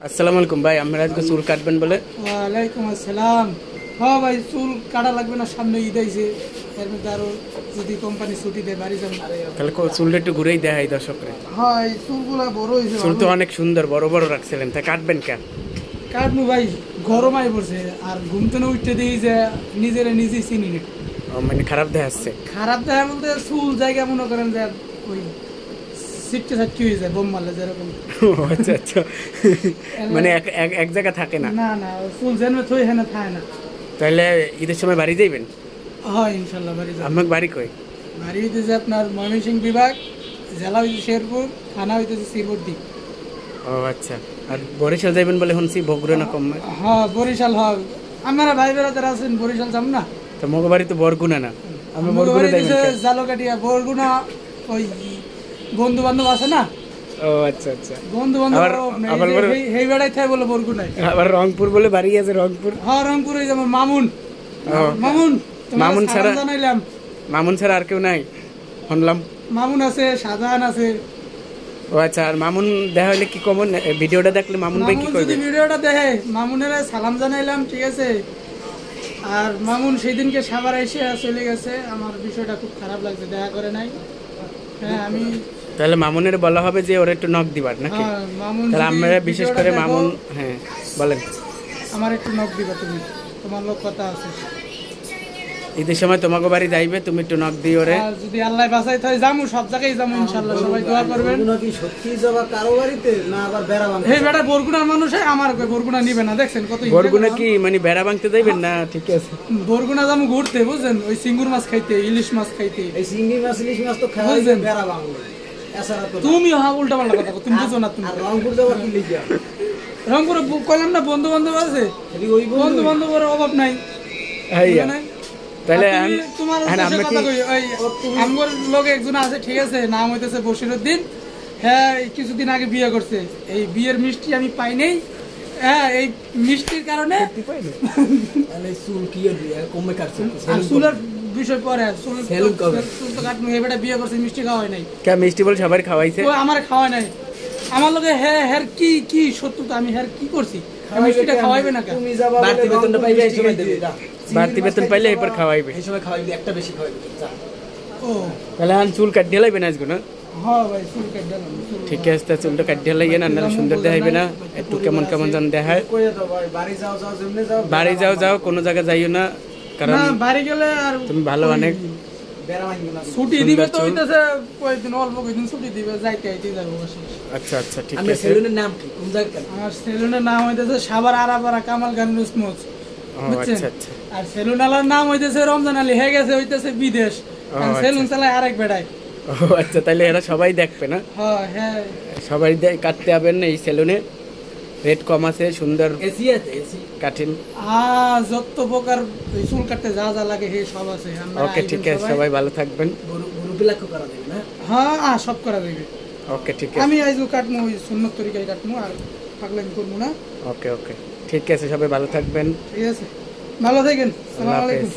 আসসালামু আলাইকুম ভাই, আমরা আজকে চুল কাটবেন বলে। ওয়ালাইকুম আসসালাম। হ্যাঁ ভাই, চুল কাটা লাগবে না, সামনে ঈদ আইছে, এর মধ্যে আরো যদি কোম্পানি ছুটি দেয় বাড়ি যাবো। তাহলে চুলটা একটু ঘুরেই দেখাই দর্শকরে। হ্যাঁ, এই চুলগুলা বড় হয়েছে, চুল তো অনেক সুন্দর, বড় বড় রাখছিলেন, তা কাটবেন কেন? কাটবো ভাই, গরম আই পড়ছে আর ঘুমতে না উঠতে দিই যে নিজেই চিনি না। মানে খারাপ দেখাচ্ছে? খারাপ দেখা বলতে চুল জায়গা মনে করেন যে ওই সিটকে সাটকি হয়ে যায় বোম মারলে যেরকম। আচ্ছা আচ্ছা, মানে এক জায়গা থাকে না? না না, চুল যেন থই হেনা থাকে না। তাহলে ঈদের সময় বাড়ি যাইবেন? হ্যাঁ ইনশাল্লাহ বাড়ি যাবো। আমার বাড়ি কই? বাড়ি হইতেছে আপনার ময়মনসিংহ বিভাগ, জেলা হইতেছে শেরপুর, থানা হইতেছে শ্রীবর্দী। ও আচ্ছা, আর বরিশাল যাইবেন বলে শুনছি, বগুড়া না কম? হ্যাঁ বরিশাল। হ্যাঁ, আপনারা ভাই বেড়াতে আছেন, বরিশাল যাব না? তো মগ বাড়ি তো বরগুনা না? আমি বরগুনা যাইবেন? জালকাটিয়া বরগুনা, ওই বন্ধু বান্ধব আছে না। ও আচ্ছা আচ্ছা, বন্ধু বান্ধব হেই বেড়াই থাকে বলে বরগুনায়। আবার রংপুর বলে বাড়ি আছে, রংপুর? হ্যাঁ রংপুর, ওই যেমন মামুন। মামুন ছাড়া জানাইলাম, মামুন ছাড়া আর কেউ নাই শুনলাম? মামুন আছে, শাহজাহান আছে। ও আচ্ছা, আর মামুন দেখা হইলে কি কমন? ভিডিওটা দেখলে মামুন ভাই কি করবে? ভিডিওটা দেখে মামুনের সালাম জানাইলাম, ঠিক আছে। আর মামুন সেই দিনকে সাভার এসে চলে গেছে, আমার বিষয়টা খুব খারাপ লাগছে, দেখা করে নাই। হ্যাঁ আমি তাহলে মামুনের বলা হবে যে ওরা একটু নক দিবার নাকি? তাহলে আমরা বিশেষ করে মামুন, হ্যাঁ বলেন, আমার একটু নক দিবা, তুমি তোমার লোক কথা আছে। ঈদের সময় তোমাকে বাড়ি যাইবে, তুমি একটু নক দিও রে। যদি আল্লাহ বাঁচাই তাই যামু, সব জায়গায় যামু ইনশাআল্লাহ, সবাই দোয়া করবেন। কি সত্যি যাবা কারো বাড়িতে না আবার বেড়া ভাঙতে? এই বেটা বরগুনার মানুষ, আমার বরগুনা নিবে না, দেখছেন কত। বরগুনা কি মানে বেড়া ভাঙতে যাইবেন না? ঠিক আছে, বরগুনা যামু ঘুরতে, বুঝছেন, ওই সিঙ্গুর মাছ খাইতে, ইলিশ মাছ খাইতে। এই চিংড়ি মাছ ইলিশ মাছ তো খাওয়া যায়, বেড়া ভাঙবে এছাড়া তো। তুমি উল্টা পাল্টা কথা তুমি বুঝো না। তুমি রংপুর যাবা কি লিখা? রংপুরে কইলাম না বন্ধু বান্ধব আছে, ওই বন্ধু বান্ধবের অভাব নাই। তাহলে তোমার কথা কই, ওই আমগর লোক একজন আছে, ঠিক আছে, নাম হইতেছে বশিরউদ্দিন। হ্যাঁ কিছুদিন আগে বিয়ে করছে, এই বিয়ের মিষ্টি আমি পাই নাই। হ্যাঁ এই মিষ্টির কারণে চুল কি কমে কাটছে, চুলের বিষয় পরে চুল তো কাটমু। এবারে বিয়ে করছে, মিষ্টি খাওয়াই নাই। মিষ্টি বলে সবাই খাওয়াইছে, আমার খাওয়াই নাই। আমার লোকে হ্যাঁ কি শত্রুতা, আমি হ্যাঁ কি করছি? মিষ্টিটা খাওয়াইবে না কেন? বাড়তি বেতনটা পাইবে এই সময় দেবে, বাড়তি বেতন পাইলে এরপর খাওয়াইবে, এই সময় খাওয়াইবে, একটা বেশি খাওয়াইবে। ও তাহলে আন চুল কাট ঢেলাইবে না আজকে? না হ্যাঁ ভাই, চুল কাট দিলাম। ঠিক আছে, তা চুলটা কাট ঢেলাইয়ে না, না সুন্দর দেখাইবে না, একটু কেমন কেমন যেন দেখায়। বাড়ি যাও কোনো জায়গায় যাইও না, কারণ বাড়ি গেলে আর তুমি ভালো অনেক ছুটি দিবে তো হইতাছে, কয়েকদিন অল্প কয়েকদিন ছুটি দিবে, যাইতে যাবো। আচ্ছা আচ্ছা ঠিক আছে। আমার সেলুনের নাম কি, কোন জায়গা? আমার সেলুনের নাম হইতাছে সাভার আরাপাড়া কামাল গার্মেন্টস মোচ, বুঝছেন? আচ্ছা। আর সেলুন আলার নাম হইতাছে রমজান আলী, হয়ে গেছে হইতাছে বিদেশ, সেলুন চালায় আরেক বেড়ায়। ও আচ্ছা, তাহলে এরা সবাই দেখবে না? হ্যাঁ সবাই কাটতে হবেন এই সেলুনে, রেট কম আছে, সুন্দর এসি আছে, এসি কাটেন। যত প্রকার চুল কাটতে যা যা লাগে সেই সব আছে। ওকে ঠিক আছে, সবাই ভালো থাকবেন। করা দেবে না? হ্যাঁ সব করা যাবে। ওকে ঠিক আছে, আমি আইজু কাটমু, ওই সুন্নত তরিকায় কাটমু, আর পাগলামি করবো না। ওকে ঠিক আছে, সবাই ভালো থাকবেন। ঠিক আছে, ভালো থাকেন। আল্লাহ হাফেজ।